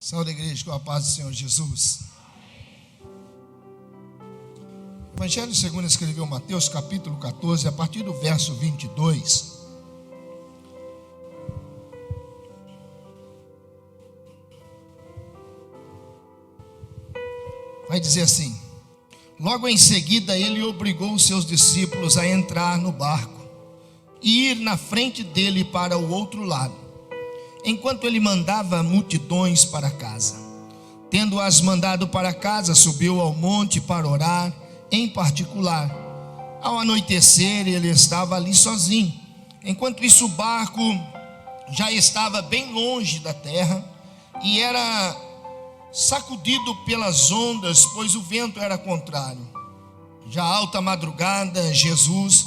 Saúde a igreja com a paz do Senhor Jesus. Evangelho segundo escreveu Mateus capítulo 14, a partir do verso 22. Vai dizer assim: logo em seguida ele obrigou os seus discípulos a entrar no barco e ir na frente dele para o outro lado, enquanto ele mandava multidões para casa. Tendo-as mandado para casa, subiu ao monte para orar em particular. Ao anoitecer, ele estava ali sozinho. Enquanto isso, o barco já estava bem longe da terra e era sacudido pelas ondas, pois o vento era contrário. Já alta madrugada, Jesus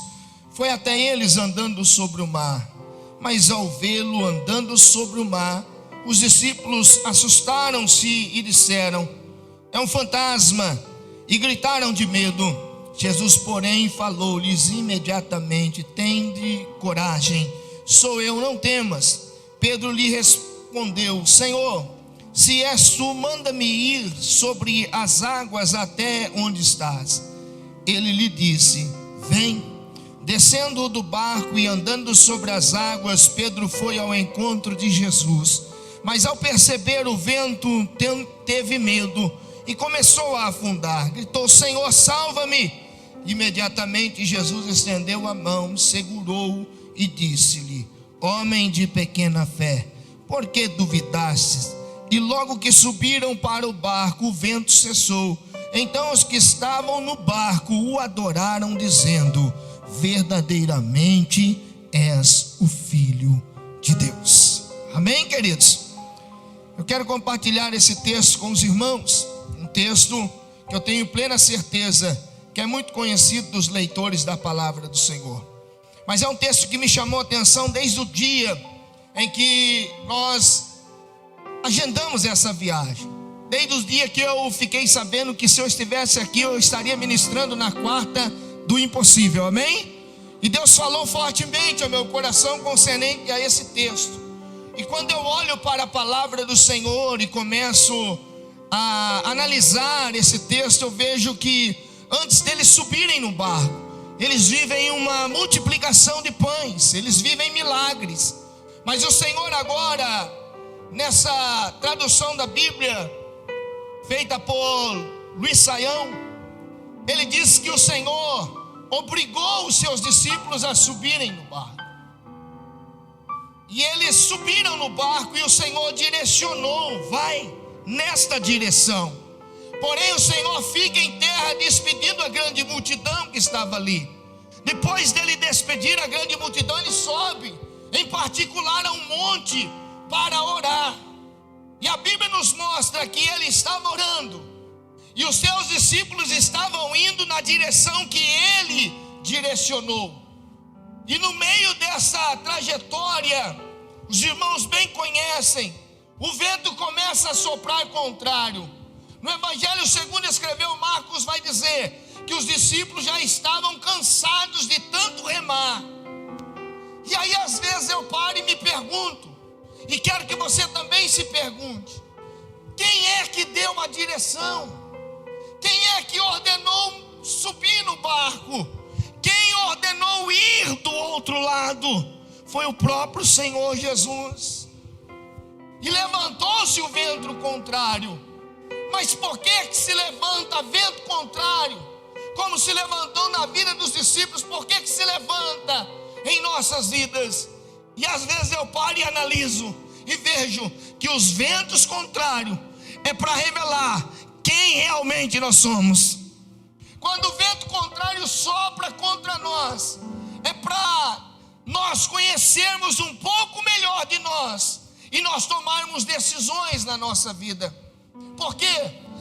foi até eles andando sobre o mar. Mas ao vê-lo andando sobre o mar, os discípulos assustaram-se e disseram: é um fantasma, e gritaram de medo. Jesus, porém, falou-lhes imediatamente: tende coragem, sou eu, não temas. Pedro lhe respondeu: Senhor, se és tu, manda-me ir sobre as águas até onde estás. Ele lhe disse: vem. Descendo do barco e andando sobre as águas, Pedro foi ao encontro de Jesus. Mas ao perceber o vento, teve medo e começou a afundar. Gritou: Senhor, salva-me! Imediatamente Jesus estendeu a mão, segurou-o e disse-lhe: homem de pequena fé, por que duvidastes? E logo que subiram para o barco, o vento cessou. Então os que estavam no barco o adoraram, dizendo: verdadeiramente és o Filho de Deus. Amém, queridos? Eu quero compartilhar esse texto com os irmãos. Um texto que eu tenho plena certeza que é muito conhecido dos leitores da palavra do Senhor. Mas é um texto que me chamou a atenção desde o dia em que nós agendamos essa viagem. Desde o dia que eu fiquei sabendo que se eu estivesse aqui, eu estaria ministrando na quarta do impossível, amém? E Deus falou fortemente ao meu coração concernente a esse texto. E quando eu olho para a palavra do Senhor e começo a analisar esse texto, eu vejo que antes deles subirem no barco, eles vivem uma multiplicação de pães, eles vivem milagres. Mas o Senhor agora, nessa tradução da Bíblia feita por Luiz Saião, ele diz que o Senhor obrigou os seus discípulos a subirem no barco. E eles subiram no barco e o Senhor direcionou: vai nesta direção. Porém o Senhor fica em terra despedindo a grande multidão que estava ali. Depois dele despedir a grande multidão, ele sobe em particular a um monte para orar. E a Bíblia nos mostra que ele estava orando e os seus discípulos estavam indo na direção que ele direcionou. E no meio dessa trajetória, os irmãos bem conhecem, o vento começa a soprar contrário. No Evangelho segundo escreveu Marcos, vai dizer que os discípulos já estavam cansados de tanto remar. E aí às vezes eu paro e me pergunto, e quero que você também se pergunte: quem é que deu a direção? Quem é que ordenou subir no barco? Quem ordenou ir do outro lado? Foi o próprio Senhor Jesus. E levantou-se o vento contrário. Mas por que se levanta vento contrário? Como se levantou na vida dos discípulos, por que se levanta em nossas vidas? E às vezes eu paro e analiso e vejo que os ventos contrários é para revelar quem realmente nós somos. Quando o vento contrário sopra contra nós, é para nós conhecermos um pouco melhor de nós e nós tomarmos decisões na nossa vida. Porque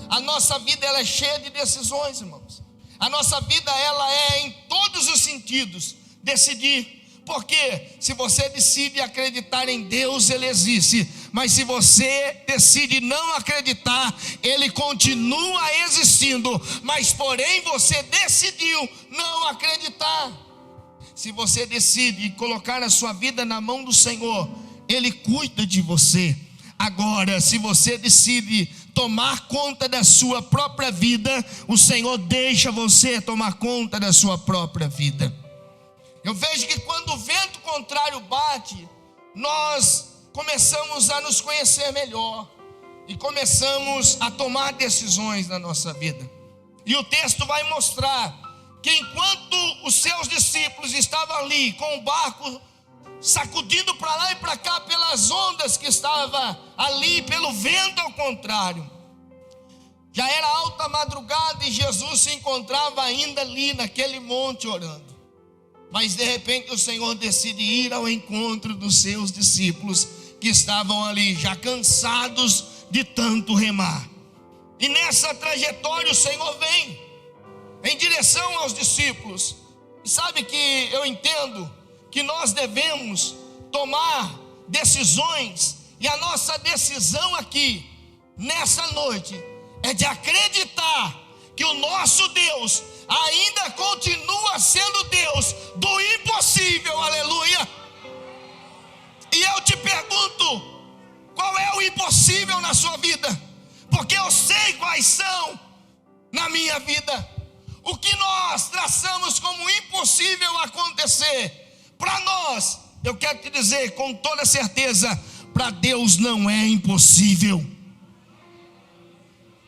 a nossa vida ela é cheia de decisões, irmãos. A nossa vida ela é em todos os sentidos decidir. Porque se você decide acreditar em Deus, Ele existe. Mas se você decide não acreditar, Ele continua existindo. Mas porém você decidiu não acreditar. Se você decide colocar a sua vida na mão do Senhor, Ele cuida de você. Agora, se você decide tomar conta da sua própria vida, o Senhor deixa você tomar conta da sua própria vida. Eu vejo que quando o vento contrário bate, nós começamos a nos conhecer melhor e começamos a tomar decisões na nossa vida. E o texto vai mostrar que enquanto os seus discípulos estavam ali com o barco sacudindo para lá e para cá pelas ondas que estava ali, pelo vento ao contrário, já era alta madrugada e Jesus se encontrava ainda ali naquele monte orando. Mas de repente o Senhor decide ir ao encontro dos seus discípulos que estavam ali já cansados de tanto remar. E nessa trajetória o Senhor vem em direção aos discípulos. E sabe que eu entendo que nós devemos tomar decisões, e a nossa decisão aqui, nessa noite, é de acreditar que o nosso Deus ainda continua sendo Deus do impossível, aleluia. E eu te pergunto, qual é o impossível na sua vida? Porque eu sei quais são na minha vida. O que nós traçamos como impossível acontecer, para nós, eu quero te dizer com toda certeza, para Deus não é impossível.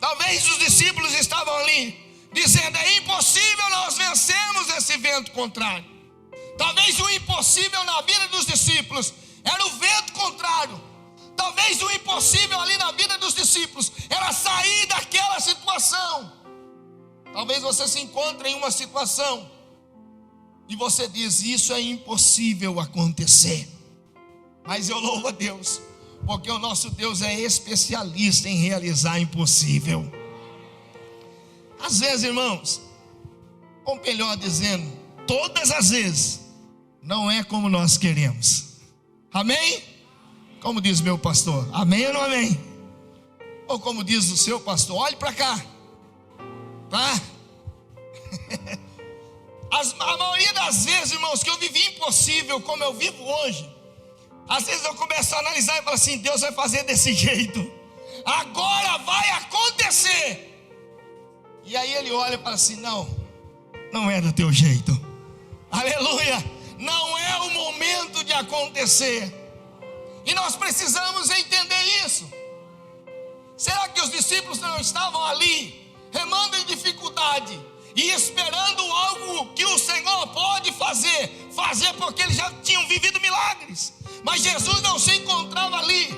Talvez os discípulos estavam ali dizendo: é impossível nós vencermos esse vento contrário. Talvez o impossível na vida dos discípulos era o vento contrário. Talvez o impossível ali na vida dos discípulos era sair daquela situação. Talvez você se encontre em uma situação e você diz: isso é impossível acontecer. Mas eu louvo a Deus, porque o nosso Deus é especialista em realizar impossível. Às vezes, irmãos, ou melhor dizendo, todas as vezes, não é como nós queremos. Amém? Como diz meu pastor, amém ou não amém? Ou como diz o seu pastor, olhe para cá, tá? A maioria das vezes, irmãos, que eu vivi impossível como eu vivo hoje, às vezes eu começo a analisar e falo assim: Deus vai fazer desse jeito, agora vai acontecer. E aí ele olha e fala assim: não é do teu jeito, aleluia, não é o momento de acontecer. E nós precisamos entender isso. Será que os discípulos não estavam ali remando em dificuldade e esperando algo que o Senhor pode fazer porque eles já tinham vivido milagres? Mas Jesus não se encontrava ali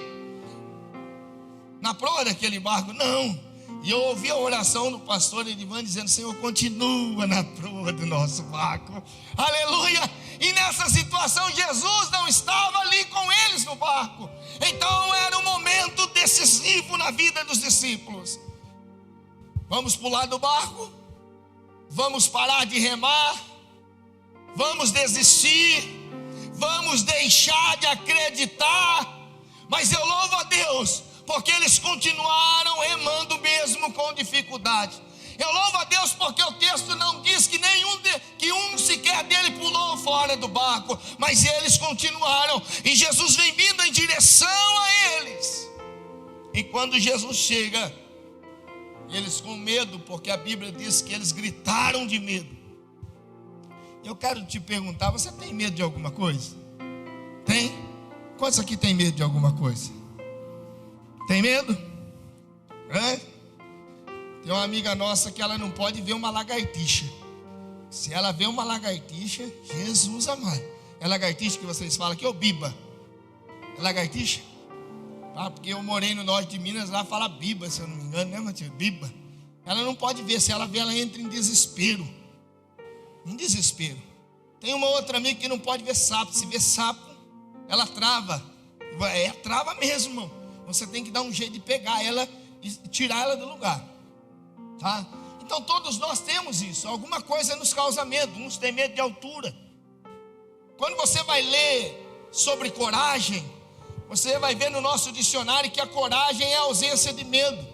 na proa daquele barco, não. E eu ouvi a oração do pastor Edivan dizendo: Senhor, continua na proa do nosso barco, aleluia. E nessa situação Jesus não estava ali com eles no barco. Então era um momento decisivo na vida dos discípulos. Vamos pular do barco? Vamos parar de remar? Vamos desistir? Vamos deixar de acreditar? Mas eu louvo a Deus, porque eles continuaram remando mesmo com dificuldade. Eu louvo a Deus porque o texto não diz que que um sequer dele pulou fora do barco, mas eles continuaram, e Jesus vem vindo em direção a eles. E quando Jesus chega, eles com medo, porque a Bíblia diz que eles gritaram de medo. Eu quero te perguntar: você tem medo de alguma coisa? Tem? Quantos aqui tem medo de alguma coisa? Tem medo? É? Tem uma amiga nossa que ela não pode ver uma lagartixa. Se ela vê uma lagartixa, Jesus amado. É lagartixa que vocês falam aqui, ou biba? É lagartixa? Ah, porque eu morei no norte de Minas, lá fala biba, se eu não me engano, né, Matheus? Biba. Ela não pode ver, se ela vê, ela entra em desespero. Em desespero. Tem uma outra amiga que não pode ver sapo. Se vê sapo, ela trava. Trava mesmo, irmão. Você tem que dar um jeito de pegar ela e tirar ela do lugar, tá? Então todos nós temos isso. Alguma coisa nos causa medo. Uns têm medo de altura. Quando você vai ler sobre coragem, você vai ver no nosso dicionário que a coragem é a ausência de medo.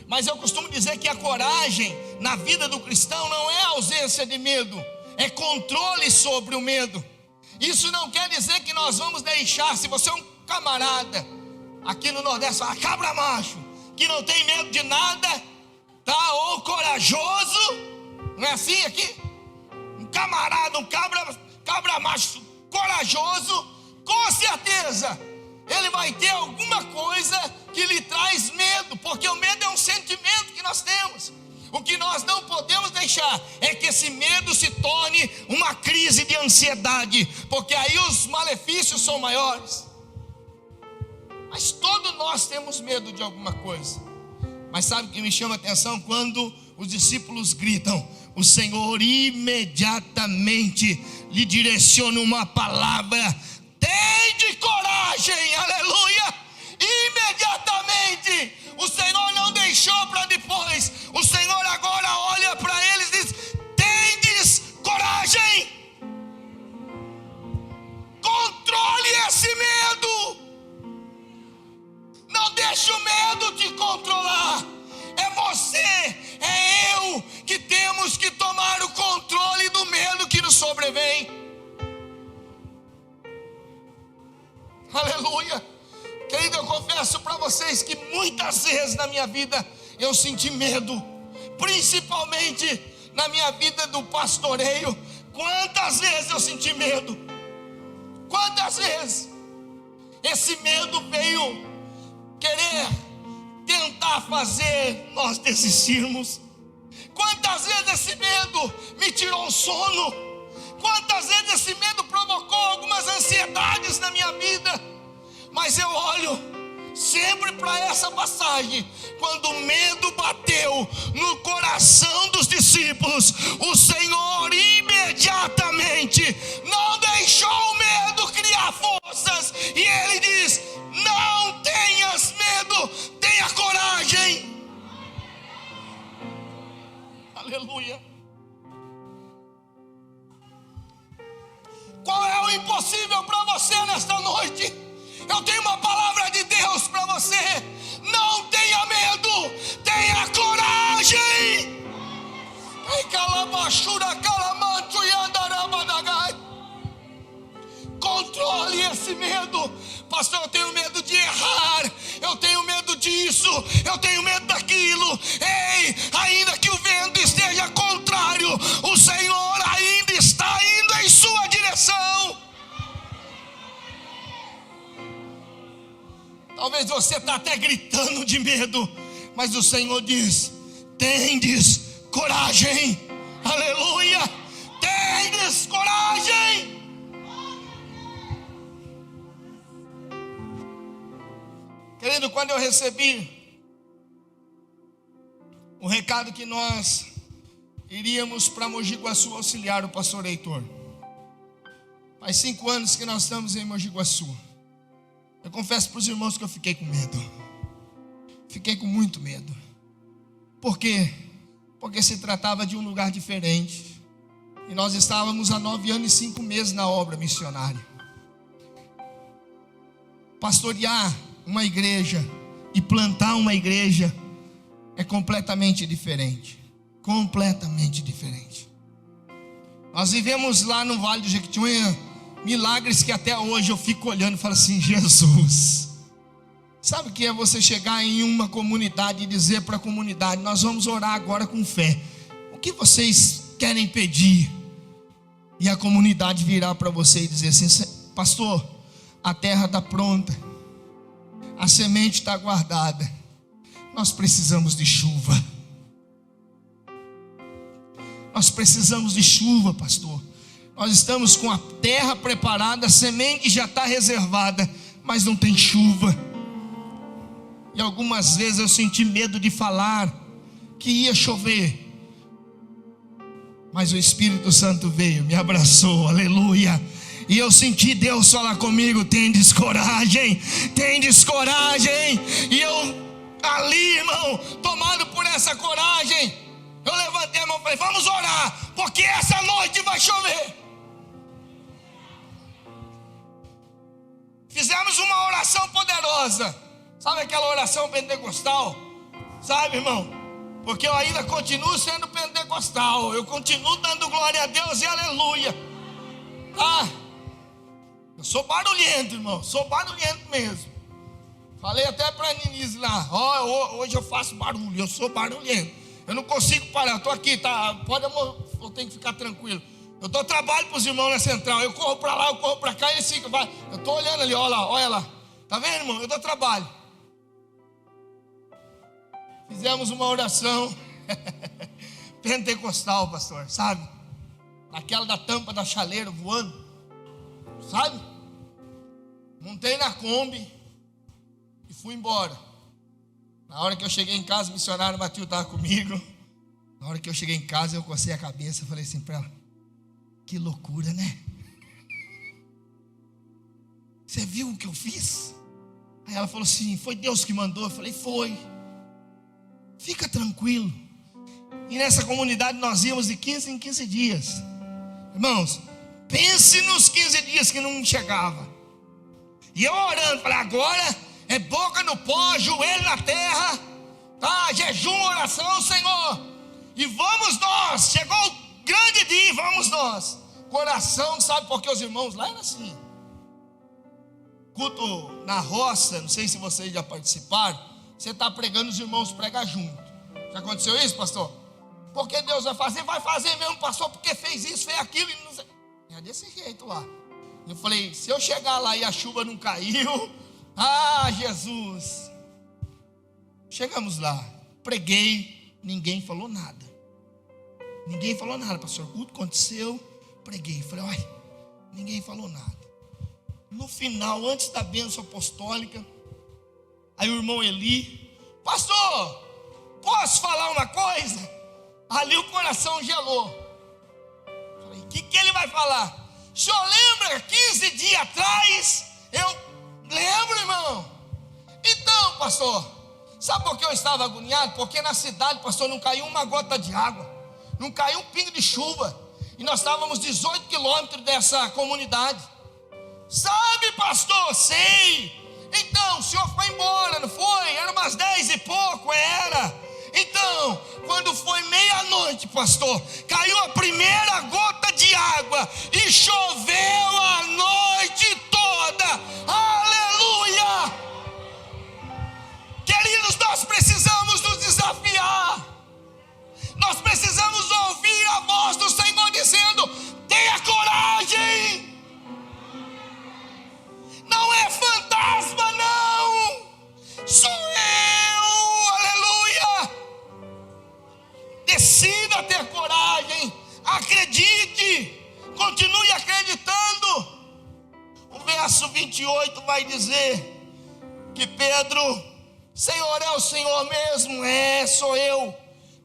Mas eu costumo dizer que a coragem na vida do cristão não é ausência de medo, é controle sobre o medo. Isso não quer dizer que nós vamos deixar, se você é um camarada aqui no Nordeste fala cabra macho, que não tem medo de nada, tá? Ou corajoso, não é assim aqui? Um camarada, um cabra macho corajoso, com certeza ele vai ter alguma coisa que lhe traz medo, porque o medo é um sentimento que nós temos. O que nós não podemos deixar é que esse medo se torne uma crise de ansiedade, porque aí os malefícios são maiores. Mas todos nós temos medo de alguma coisa. Mas sabe o que me chama a atenção? Quando os discípulos gritam, o Senhor imediatamente lhe direciona uma palavra: tende coragem, aleluia. Imediatamente, o Senhor não deixou para depois. O Senhor agora olha para eles e diz: tendes coragem. Controle esse medo. Não deixe o medo te controlar. É você, é eu que temos que tomar o controle do medo que nos sobrevém. Aleluia. Querido, eu confesso para vocês que muitas vezes na minha vida eu senti medo, principalmente na minha vida do pastoreio. Quantas vezes eu senti medo? Quantas vezes? Esse medo veio querer tentar fazer nós desistirmos. Quantas vezes esse medo me tirou o sono? Quantas vezes esse medo provocou algumas ansiedades na minha vida? Mas eu olho sempre para essa passagem. Quando o medo bateu no coração dos discípulos, o Senhor imediatamente não deixou o medo criar forças, e Ele diz: não tenhas medo, tenha coragem. Aleluia. Qual é o impossível para você nesta noite? Eu tenho uma palavra de Deus para você. Não tenha medo, tenha coragem. Controle esse medo. Pastor, eu tenho medo de errar, eu tenho medo disso, eu tenho medo daquilo. Ei, ainda que o vento esteja contrário, o Senhor ainda está indo em sua direção. Talvez você está até gritando de medo, mas o Senhor diz: tendes coragem. Aleluia. Tendes coragem. Querido, quando eu recebi o recado que nós iríamos para Mogi Guaçu auxiliar o pastor Heitor, faz 5 anos que nós estamos em Mogi Guaçu. Eu confesso para os irmãos que eu fiquei com medo. Fiquei com muito medo. Por quê? Porque se tratava de um lugar diferente. E nós estávamos há 9 anos e 5 meses na obra missionária. Pastorear uma igreja e plantar uma igreja é completamente diferente. Completamente diferente. Nós vivemos lá no Vale do Jequitinhonha milagres que até hoje eu fico olhando e falo assim: Jesus. Sabe o que é você chegar em uma comunidade e dizer para a comunidade: nós vamos orar agora com fé, o que vocês querem pedir? E a comunidade virar para você e dizer assim: pastor, a terra está pronta, a semente está guardada, nós precisamos de chuva. Nós precisamos de chuva, pastor. Nós estamos com a terra preparada, a semente já está reservada, mas não tem chuva. E algumas vezes eu senti medo de falar que ia chover, mas o Espírito Santo veio, me abraçou, aleluia. E eu senti Deus falar comigo: tendes coragem, tendes coragem. E eu ali, irmão, tomado por essa coragem, eu levantei a mão e falei: vamos orar, porque essa noite vai chover. Fizemos uma oração poderosa. Sabe aquela oração pentecostal? Sabe, irmão? Porque eu ainda continuo sendo pentecostal. Eu continuo dando glória a Deus e aleluia. Tá? Eu sou barulhento, irmão. Sou barulhento mesmo. Falei até para a Denise lá, hoje eu faço barulho, eu sou barulhento. Eu não consigo parar, eu estou aqui, tá? Eu tenho que ficar tranquilo. Eu dou trabalho para os irmãos na central. Eu corro para lá, eu corro para cá e eles ficam. Eu estou olhando ali, olha lá. Tá vendo, irmão? Eu dou trabalho. Fizemos uma oração pentecostal, pastor, sabe? Aquela da tampa da chaleira voando, sabe? Montei na Kombi e fui embora. Na hora que eu cheguei em casa, o missionário Matheus estava comigo. Na hora que eu cheguei em casa, eu cocei a cabeça e falei assim para ela: que loucura, né? Você viu o que eu fiz? Aí ela falou assim: foi Deus que mandou. Eu falei: foi. Fica tranquilo. E nessa comunidade nós íamos de 15 em 15 dias. Irmãos, pense nos 15 dias que não chegava. E eu orando, falei: agora é boca no pó, joelho na terra, tá? Jejum, oração, Senhor. E vamos nós, chegou o grande dia, vamos nós. Coração, sabe, porque os irmãos lá era assim. Culto na roça, não sei se vocês já participaram. Você está pregando, os irmãos pregam junto. Já aconteceu isso, pastor? Porque Deus vai fazer mesmo, pastor, porque fez isso, fez aquilo. E não sei. É desse jeito lá. Eu falei: se eu chegar lá e a chuva não caiu, Jesus. Chegamos lá, preguei, ninguém falou nada. Ninguém falou nada, pastor. O culto aconteceu, preguei. Falei: olha, ninguém falou nada. No final, antes da bênção apostólica, aí o irmão Eli: pastor, posso falar uma coisa? Ali o coração gelou. Falei: o que ele vai falar? O senhor lembra 15 dias atrás? Eu lembro, irmão. Então, pastor, sabe por que eu estava agoniado? Porque na cidade, pastor, não caiu uma gota de água, não caiu um pingo de chuva. E nós estávamos 18 quilômetros dessa comunidade. Sabe, pastor? Sei. Então, o senhor foi embora, não foi? Era umas 10 e pouco, era. Então, quando foi meia-noite, pastor, caiu a primeira gota de água e choveu a noite toda. Aleluia! Queridos, nós precisamos nos desafiar. Nós precisamos ouvir a voz do Senhor dizendo: tenha coragem. Não é fantasma, não. Sou eu. Aleluia. Decida ter coragem. Acredite. Continue acreditando. O verso 28 vai dizer que Pedro: Senhor, é o Senhor mesmo? É, sou eu.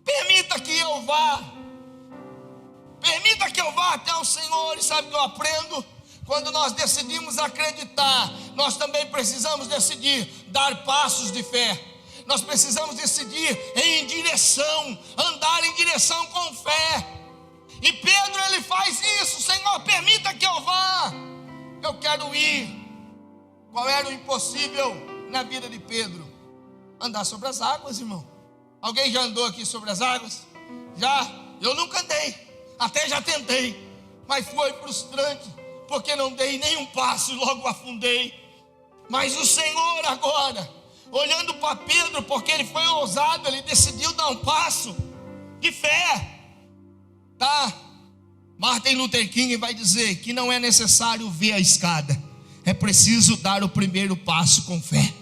Permita que eu vá. Permita que eu vá até o Senhor. E sabe o que eu aprendo? Quando nós decidimos acreditar, nós também precisamos decidir dar passos de fé. Nós precisamos decidir em direção, andar em direção com fé. E Pedro, ele faz isso: Senhor, permita que eu vá. Eu quero ir. Qual era o impossível na vida de Pedro? Andar sobre as águas, irmão. Alguém já andou aqui sobre as águas? Já? Eu nunca andei, até já tentei, mas foi frustrante, porque não dei nenhum passo e logo afundei. Mas o Senhor agora, olhando para Pedro, porque ele foi ousado, ele decidiu dar um passo de fé, tá? Martin Luther King vai dizer que não é necessário ver a escada, é preciso dar o primeiro passo com fé.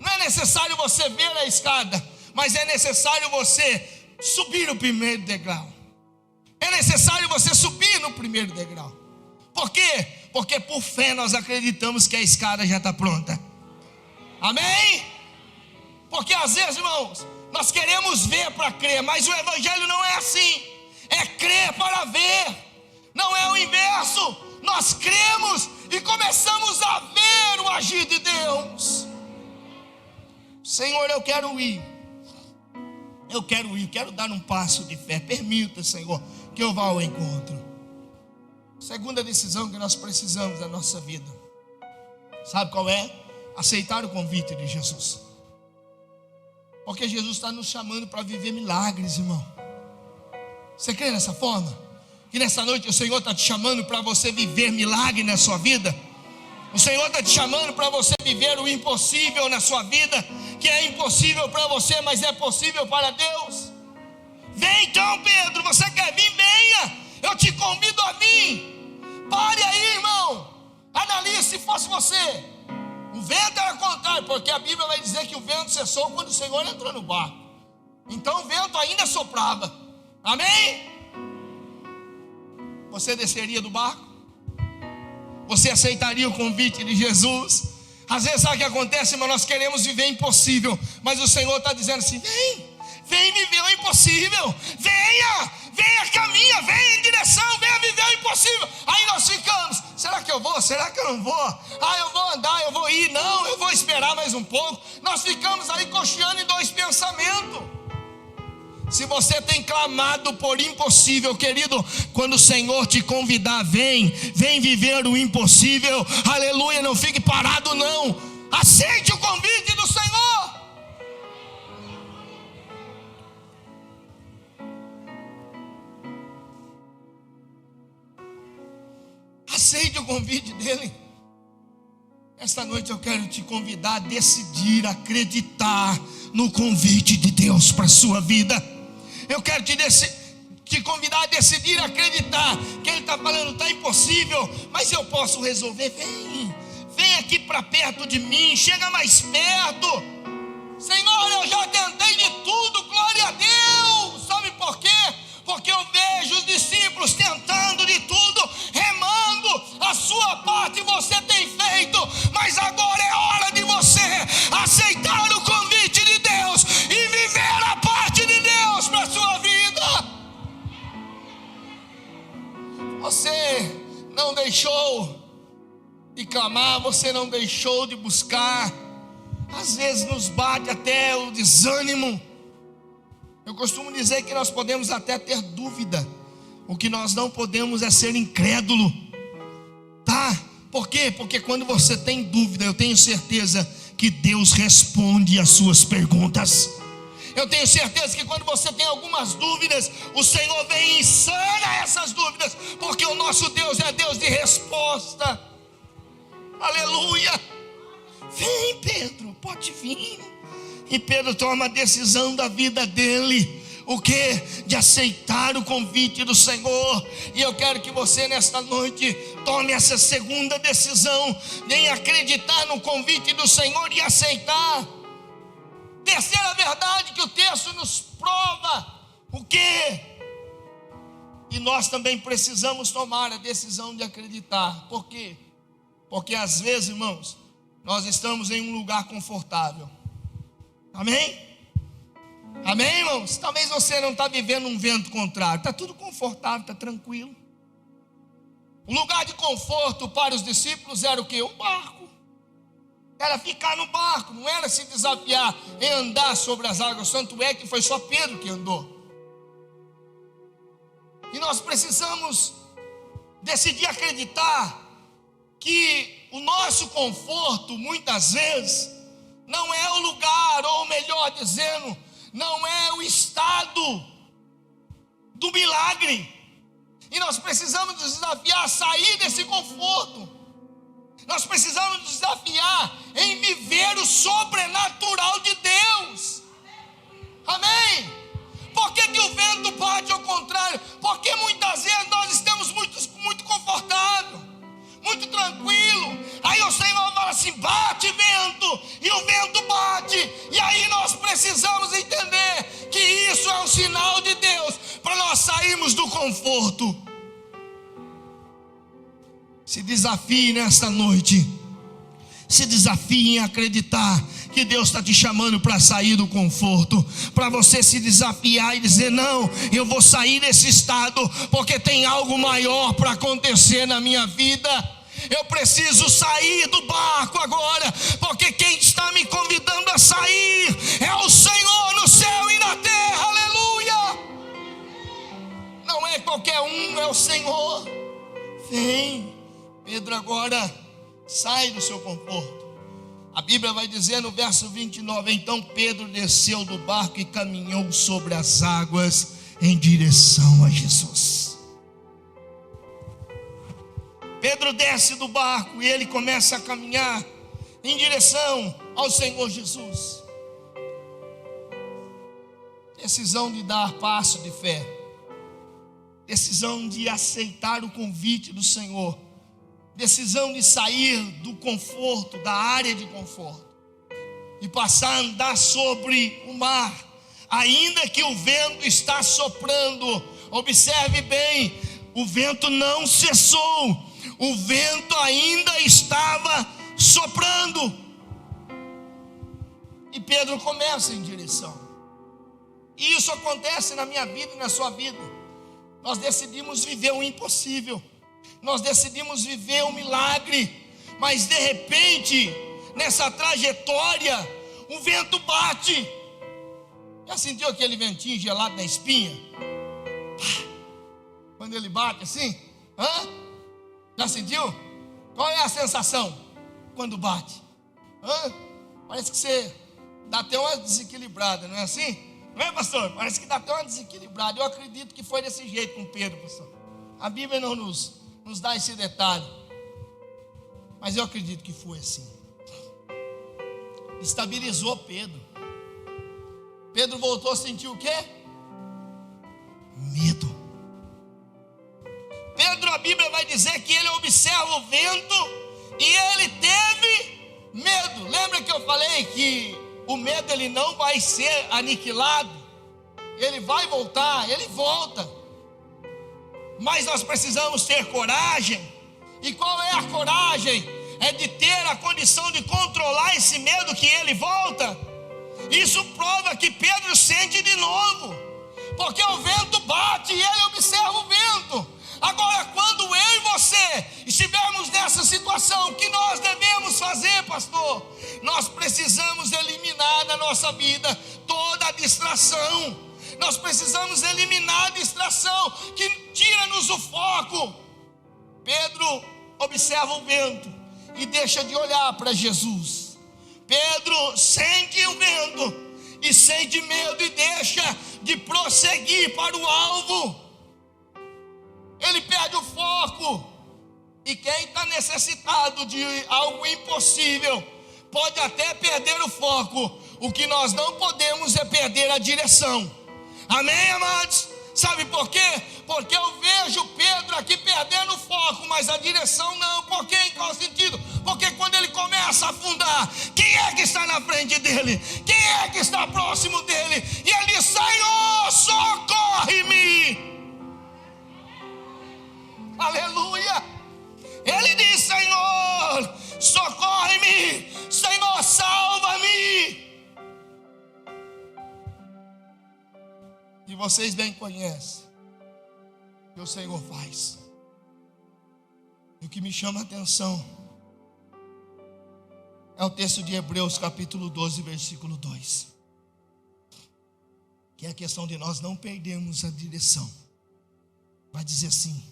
Não é necessário você ver a escada, mas é necessário você subir o primeiro degrau. É necessário você subir no primeiro degrau. Por quê? Porque por fé nós acreditamos que a escada já está pronta. Amém? Porque às vezes, irmãos, nós queremos ver para crer, mas o evangelho não é assim. É crer para ver. Não é o inverso. Nós cremos e começamos a ver o agir de Deus. Senhor, eu quero ir. Eu quero ir, quero dar um passo de fé. Permita, Senhor, que eu vá ao encontro. Segunda decisão que nós precisamos da nossa vida, sabe qual é? Aceitar o convite de Jesus. Porque Jesus está nos chamando para viver milagres, irmão. Você crê nessa forma? Que nessa noite o Senhor está te chamando para você viver milagre na sua vida? O Senhor está te chamando para você viver o impossível na sua vida, que é impossível para você, mas é possível para Deus. Vem então, Pedro, você quer vir? Venha, eu te convido a vir. Pare aí, irmão, analise se fosse você. O vento era contrário, porque a Bíblia vai dizer que o vento cessou quando o Senhor entrou no barco. Então o vento ainda soprava. Amém? Você desceria do barco? Você aceitaria o convite de Jesus? Às vezes sabe o que acontece, mas nós queremos viver impossível, mas o Senhor está dizendo assim: vem viver o impossível, venha, caminha, venha em direção, venha viver o impossível. Aí nós ficamos: será que eu vou? Será que eu não vou? Eu vou andar, eu vou ir, não, eu vou esperar mais um pouco. Nós ficamos aí cocheando em dois pensamentos. Se você tem clamado por impossível, querido, quando o Senhor te convidar, vem viver o impossível, aleluia, não fique parado não, aceite o convite do Senhor. Aceite o convite dele. Esta noite eu quero te convidar a decidir acreditar no convite de Deus para a sua vida. Eu quero te convidar a decidir acreditar que Ele está falando: está impossível, mas eu posso resolver. Vem aqui para perto de mim, chega mais perto. Senhor, eu já tentei de tudo, glória a Deus. Sabe por quê? Porque eu vejo os discípulos tentando de tudo, remando. A sua parte você tem feito, mas agora é hora de você aceitar o convite de Deus e viver a parte de Deus para a sua vida. Você não deixou de clamar, você não deixou de buscar. Às vezes nos bate até o desânimo. Eu costumo dizer que nós podemos até ter dúvida, o que nós não podemos é ser incrédulo, tá? Por quê? Porque quando você tem dúvida, eu tenho certeza que Deus responde às suas perguntas. Eu tenho certeza que quando você tem algumas dúvidas, o Senhor vem e sana essas dúvidas, porque o nosso Deus é Deus de resposta. Aleluia. Vem, Pedro, pode vir. E Pedro toma a decisão da vida dele. O que? De aceitar o convite do Senhor. E eu quero que você nesta noite tome essa segunda decisão, em acreditar no convite do Senhor e aceitar. Terceira verdade que o texto nos prova: o que? E nós também precisamos tomar a decisão de acreditar. Por quê? Porque às vezes, irmãos, nós estamos em um lugar confortável. Amém? Amém, irmãos? Talvez você não está vivendo um vento contrário. Está tudo confortável, está tranquilo. O lugar de conforto para os discípulos era o quê? O barco. Era ficar no barco, não era se desafiar em andar sobre as águas. Tanto é que foi só Pedro que andou. E nós precisamos decidir acreditar que o nosso conforto, muitas vezes, não é o lugar, ou melhor dizendo, não é o estado do milagre. E nós precisamos nos desafiar a sair desse conforto. Nós precisamos nos desafiar em viver o sobrenatural de Deus. Amém? Por que o vento bate ao contrário? Porque muitas vezes nós estamos muito confortáveis, muito tranquilo. Aí o Senhor fala assim: bate vento, e o vento bate. E aí nós precisamos entender que isso é um sinal de Deus para nós sairmos do conforto. Se desafie nesta noite, se desafie em acreditar que Deus está te chamando para sair do conforto, para você se desafiar e dizer: não, eu vou sair desse estado, porque tem algo maior para acontecer na minha vida. Eu preciso sair do barco agora, porque quem está me convidando a sair é o Senhor no céu e na terra. Aleluia. Não é qualquer um, é o Senhor. Vem, Pedro, agora sai do seu conforto. A Bíblia vai dizer no verso 29: então Pedro desceu do barco e caminhou sobre as águas em direção a Jesus. Pedro desce do barco e ele começa a caminhar em direção ao Senhor Jesus. Decisão de dar passo de fé, decisão de aceitar o convite do Senhor, decisão de sair do conforto, da área de conforto, e passar a andar sobre o mar, ainda que o vento está soprando. Observe bem, o vento não cessou, o vento ainda estava soprando, e Pedro começa em direção. E isso acontece na minha vida e na sua vida. Nós decidimos viver o impossível, nós decidimos viver o milagre, mas de repente, nessa trajetória, o vento bate. Já sentiu aquele ventinho gelado na espinha? Quando ele bate assim? Já sentiu? Qual é a sensação quando bate? Parece que você dá até uma desequilibrada, não é assim? Não é, pastor? Parece que dá até uma desequilibrada. Eu acredito que foi desse jeito com Pedro, pastor. A Bíblia não nos dá esse detalhe, mas eu acredito que foi assim. Estabilizou Pedro. Pedro voltou a sentir o quê? Medo. Pedro, a Bíblia vai dizer que ele observa o vento e ele teve medo. Lembra que eu falei que o medo ele não vai ser aniquilado, ele vai voltar, ele volta, mas nós precisamos ter coragem. E qual é a coragem? É de ter a condição de controlar esse medo que ele volta. Isso prova que Pedro sente de novo, porque o vento bate e ele observa o vento. Agora, quando eu e você estivermos nessa situação, o que nós devemos fazer, pastor? Nós precisamos eliminar da nossa vida toda a distração. Nós precisamos eliminar a distração que tira-nos o foco. Pedro observa o vento e deixa de olhar para Jesus. Pedro sente o vento e sente medo e deixa de prosseguir para o alvo. Ele perde o foco. E quem está necessitado de algo impossível pode até perder o foco. O que nós não podemos é perder a direção. Amém, amados? Sabe por quê? Porque eu vejo Pedro aqui perdendo o foco, mas a direção não. Por quê? Em qual sentido? Porque quando ele começa a afundar, quem é que está na frente dele? Quem é que está próximo dele? E ele diz: Senhor, socorre-me. Aleluia. Ele diz: Senhor, socorre-me. Senhor, salva-me. E vocês bem conhecem o que o Senhor faz. E o que me chama a atenção é o texto de Hebreus capítulo 12, versículo 2, que é a questão de nós não perdermos a direção. Vai dizer assim: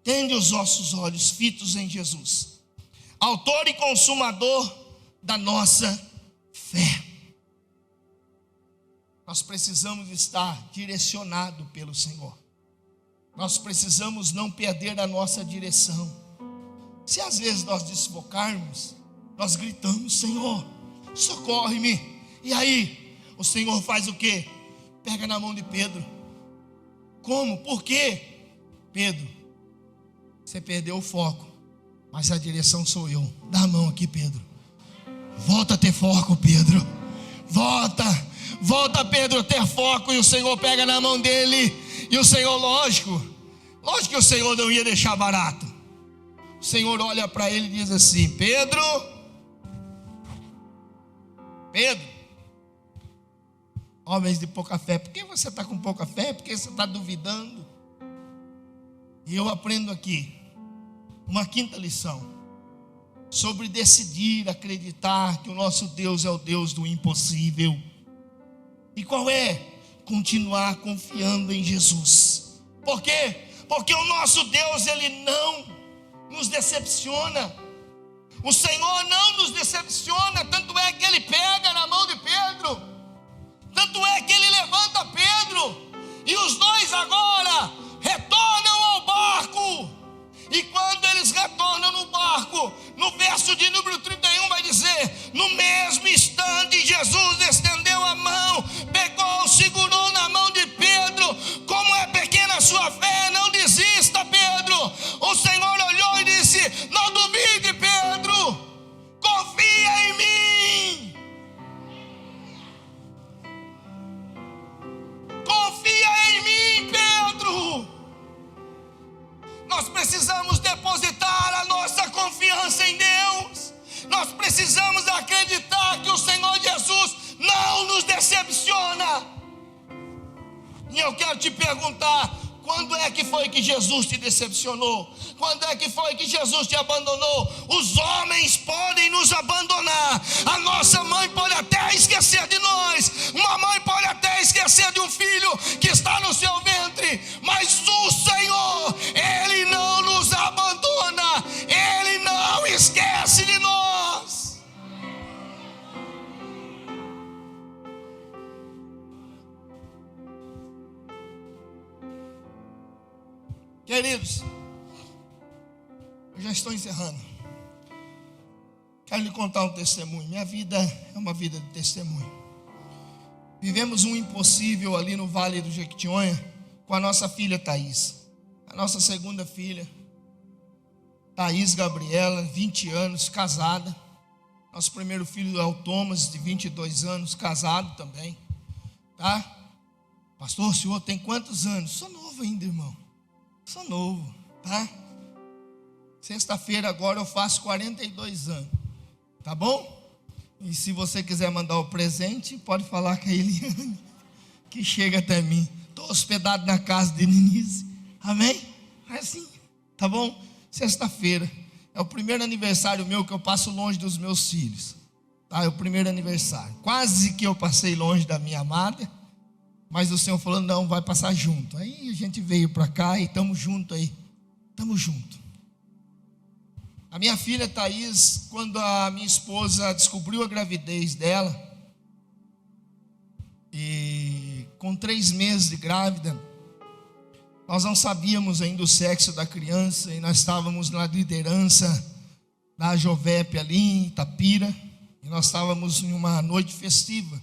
tende os vossos olhos fitos em Jesus, autor e consumador da nossa fé. Nós precisamos estar direcionados pelo Senhor. Nós precisamos não perder a nossa direção. Se às vezes nós desfocarmos, nós gritamos: Senhor, socorre-me. E aí, o Senhor faz o quê? Pega na mão de Pedro. Como? Por quê? Pedro, você perdeu o foco, mas a direção sou eu. Dá a mão aqui, Pedro. Volta a ter foco, Pedro. Volta, Pedro, a ter foco. E o Senhor pega na mão dele. E o Senhor, lógico que o Senhor não ia deixar barato. O Senhor olha para ele e diz assim: Pedro, homens de pouca fé, por que você está com pouca fé? Por que você está duvidando? E eu aprendo aqui uma quinta lição sobre decidir acreditar que o nosso Deus é o Deus do impossível. E qual é? Continuar confiando em Jesus. Por quê? Porque o nosso Deus, Ele não nos decepciona. O Senhor não nos decepciona. Tanto é que Ele pega na mão de Pedro, tanto é que Ele levanta Pedro, e os dois agora retornam ao barco. E quando eles retornam precisamos acreditar que o Senhor Jesus não nos decepciona. E eu quero te perguntar: quando é que foi que Jesus te decepcionou? Quando é que foi que Jesus te abandonou? Os homens podem nos abandonar, a nossa mãe pode até esquecer de nós, uma mãe pode até esquecer de um filho que está no seu ventre, mas o Senhor, Ele não nos abandona, Ele não esquece de nós. Queridos, eu já estou encerrando. Quero lhe contar um testemunho. Minha vida é uma vida de testemunho. Vivemos um impossível ali no Vale do Jequitinhonha com a nossa filha Thaís. A nossa segunda filha, Thaís Gabriela, 20 anos, casada. Nosso primeiro filho é o Thomas, de 22 anos, casado também. Tá? Pastor, o senhor tem quantos anos? Sou novo ainda, irmão. Sou novo, tá? Sexta-feira agora eu faço 42 anos, tá bom? E se você quiser mandar o presente, pode falar com a Eliane, que chega até mim. Estou hospedado na casa de Denise, amém? É assim, tá bom? Sexta-feira é o primeiro aniversário meu que eu passo longe dos meus filhos, tá? É o primeiro aniversário, quase que eu passei longe da minha amada, mas o Senhor falou: não, vai passar junto. Aí a gente veio para cá e estamos juntos aí. Estamos juntos. A minha filha Thaís, quando a minha esposa descobriu a gravidez dela, e com 3 meses de grávida, nós não sabíamos ainda o sexo da criança, e nós estávamos na liderança da Jovep ali em Itapira, e nós estávamos em uma noite festiva.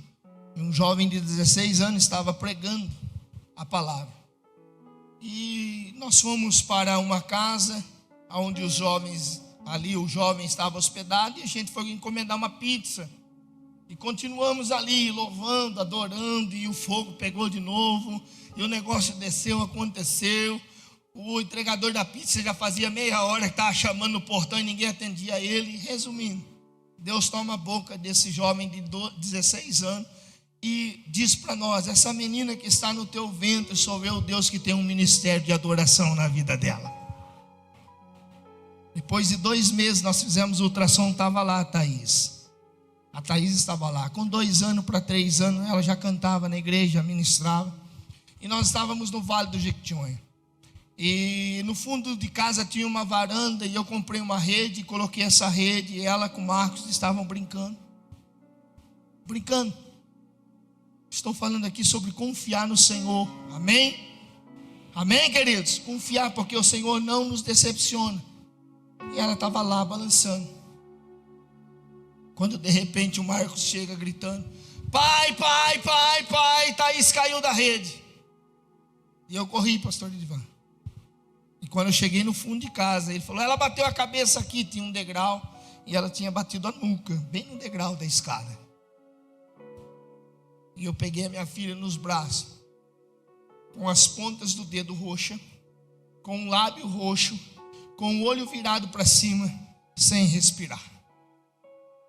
E um jovem de 16 anos estava pregando a palavra. E nós fomos para uma casa onde os jovens, ali o jovem estava hospedado, e a gente foi encomendar uma pizza. E continuamos ali louvando, adorando, e o fogo pegou de novo, e o negócio desceu, aconteceu. O entregador da pizza já fazia meia hora que estava chamando no portão e ninguém atendia ele. Resumindo, Deus toma a boca desse jovem de 16 anos e diz para nós: essa menina que está no teu ventre sou eu, Deus, que tem um ministério de adoração na vida dela. Depois de 2 meses nós fizemos o ultrassom, estava lá a Thaís. A Thaís estava lá, com 2 anos para 3 anos, ela já cantava na igreja, ministrava. E nós estávamos no Vale do Jequitinhonha. E no fundo de casa tinha uma varanda, e eu comprei uma rede, coloquei essa rede, e ela com o Marcos estavam brincando. Estou falando aqui sobre confiar no Senhor, amém? Amém, queridos? Confiar, porque o Senhor não nos decepciona. E ela estava lá balançando, quando de repente o Marcos chega gritando: pai, Thaís caiu da rede. E eu corri, pastor Edivan. E quando eu cheguei no fundo de casa, ele falou: ela bateu a cabeça aqui, tinha um degrau, e ela tinha batido a nuca, bem no degrau da escada. E eu peguei a minha filha nos braços, com as pontas do dedo roxa, com o lábio roxo, com o olho virado para cima, sem respirar.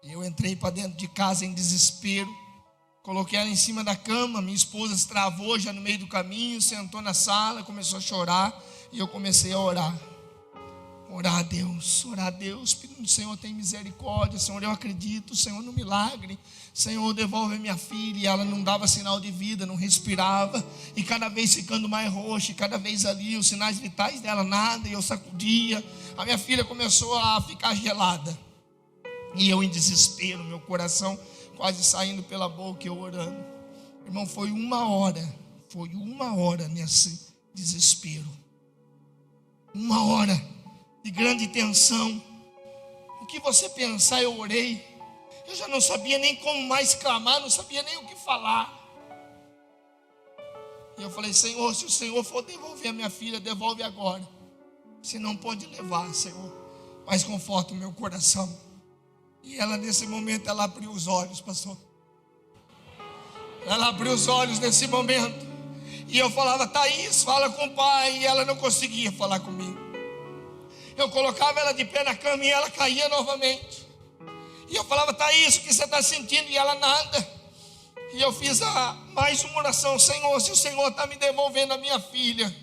E eu entrei para dentro de casa em desespero, coloquei ela em cima da cama. Minha esposa se travou já no meio do caminho, sentou na sala, começou a chorar, e eu comecei a orar a Deus, pedindo: Senhor, tem misericórdia, Senhor, eu acredito, Senhor, no milagre, Senhor, devolve a minha filha. E ela não dava sinal de vida, não respirava, e cada vez ficando mais roxa, e cada vez ali os sinais vitais dela nada, e eu sacudia. A minha filha começou a ficar gelada, e eu em desespero, meu coração quase saindo pela boca, eu orando. Irmão, foi uma hora nesse desespero, 1 hora de grande tensão. O que você pensar, eu orei. Eu já não sabia nem como mais clamar, não sabia nem o que falar. E eu falei: Senhor, se o Senhor for devolver a minha filha, devolve agora. Se não, pode levar, Senhor, mas conforta o meu coração. E ela, nesse momento, ela abriu os olhos, pastor. Ela abriu os olhos nesse momento. E eu falava: Thaís, fala com o pai. E ela não conseguia falar comigo. Eu colocava ela de pé na cama e ela caía novamente. E eu falava: Thaís, o que você está sentindo? E ela: nada. E eu fiz mais uma oração: Senhor, se o Senhor está me devolvendo a minha filha,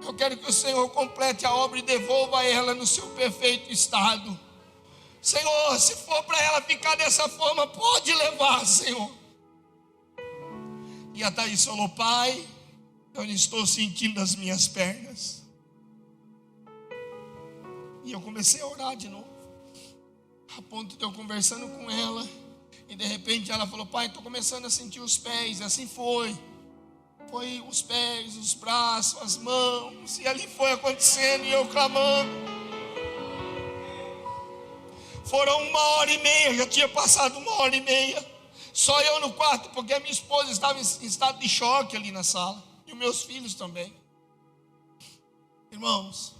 eu quero que o Senhor complete a obra e devolva ela no seu perfeito estado. Senhor, se for para ela ficar dessa forma, pode levar, Senhor. E a Thaís falou: pai, eu não estou sentindo as minhas pernas. E eu comecei a orar de novo, a ponto de eu conversando com ela, e de repente ela falou: pai, estou começando a sentir os pés. E assim foi os pés, os braços, as mãos, e ali foi acontecendo, e eu clamando. Foram 1h30, já tinha passado 1h30, só eu no quarto, porque a minha esposa estava em estado de choque ali na sala, e os meus filhos também. Irmãos,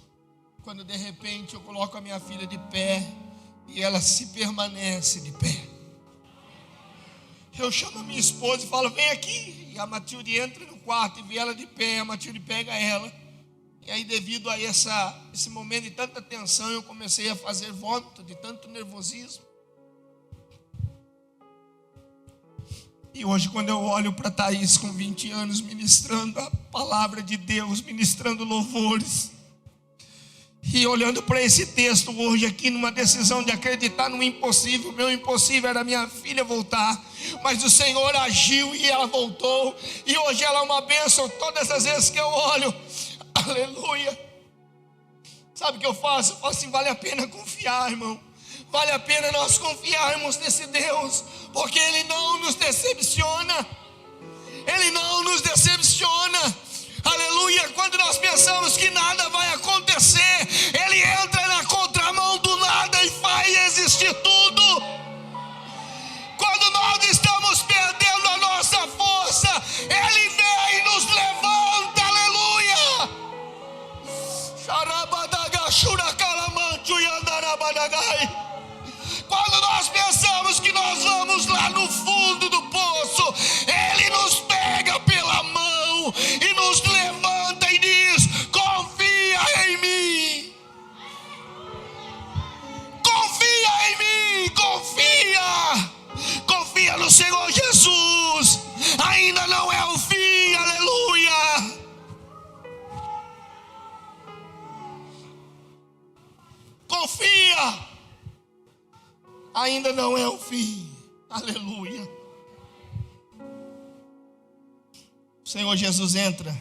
quando de repente eu coloco a minha filha de pé, e ela se permanece de pé, eu chamo a minha esposa e falo: vem aqui. E a Matilde entra no quarto e vê ela de pé. A Matilde pega ela. E aí, devido a esse momento de tanta tensão, eu comecei a fazer vômito de tanto nervosismo. E hoje, quando eu olho para Thaís com 20 anos, ministrando a palavra de Deus, ministrando louvores, e olhando para esse texto hoje aqui, numa decisão de acreditar no impossível. Meu impossível era minha filha voltar, mas o Senhor agiu e ela voltou, e hoje ela é uma bênção. Todas as vezes que eu olho, aleluia, sabe o que eu faço? Eu falo assim: vale a pena confiar, irmão. Vale a pena nós confiarmos nesse Deus, porque Ele não nos decepciona. Ele não nos decepciona. Aleluia. Quando nós pensamos que nada vai acontecer, Ele entra na contramão do nada e faz existir tudo. Quando nós estamos perdendo a nossa força, Ele vem e nos levanta. Aleluia. Quando nós pensamos que nós vamos lá no fundo do poço, Ele nos pega pela mão e nos levanta e diz: confia em mim. Confia em mim, confia no Senhor Jesus. Ainda não é o fim, aleluia. Confia, ainda não é o fim, aleluia. O Senhor Jesus entra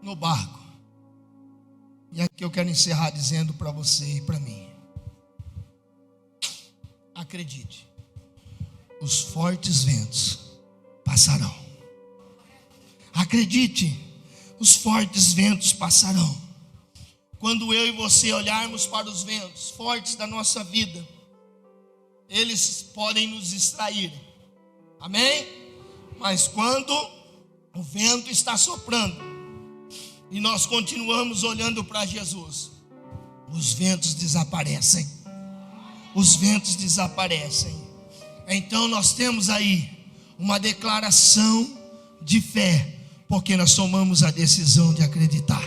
no barco, e aqui eu quero encerrar dizendo para você e para mim: acredite, os fortes ventos passarão. Acredite, os fortes ventos passarão. Quando eu e você olharmos para os ventos fortes da nossa vida, eles podem nos distrair, amém? Mas quando o vento está soprando e nós continuamos olhando para Jesus, os ventos desaparecem. Os ventos desaparecem. Então nós temos aí uma declaração de fé, porque nós tomamos a decisão de acreditar.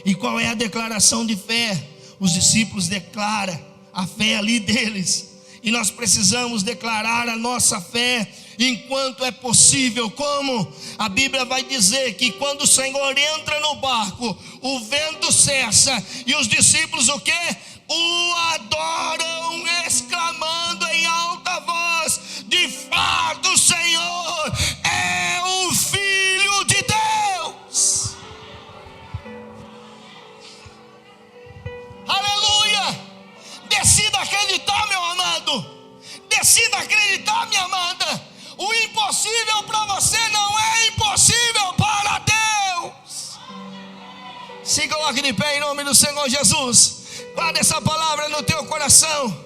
E qual é a declaração de fé? Os discípulos declaram a fé ali deles, e nós precisamos declarar a nossa fé enquanto é possível. Como? A Bíblia vai dizer que quando o Senhor entra no barco, o vento cessa, e os discípulos o quê? O adoram, exclamando em alta voz: de fato o Senhor é o Filho de Deus. Aleluia. Decida acreditar, meu amado. Decida acreditar, minha amada. O impossível para você não é impossível para Deus. Se coloque de pé em nome do Senhor Jesus. Guarda essa palavra no teu coração.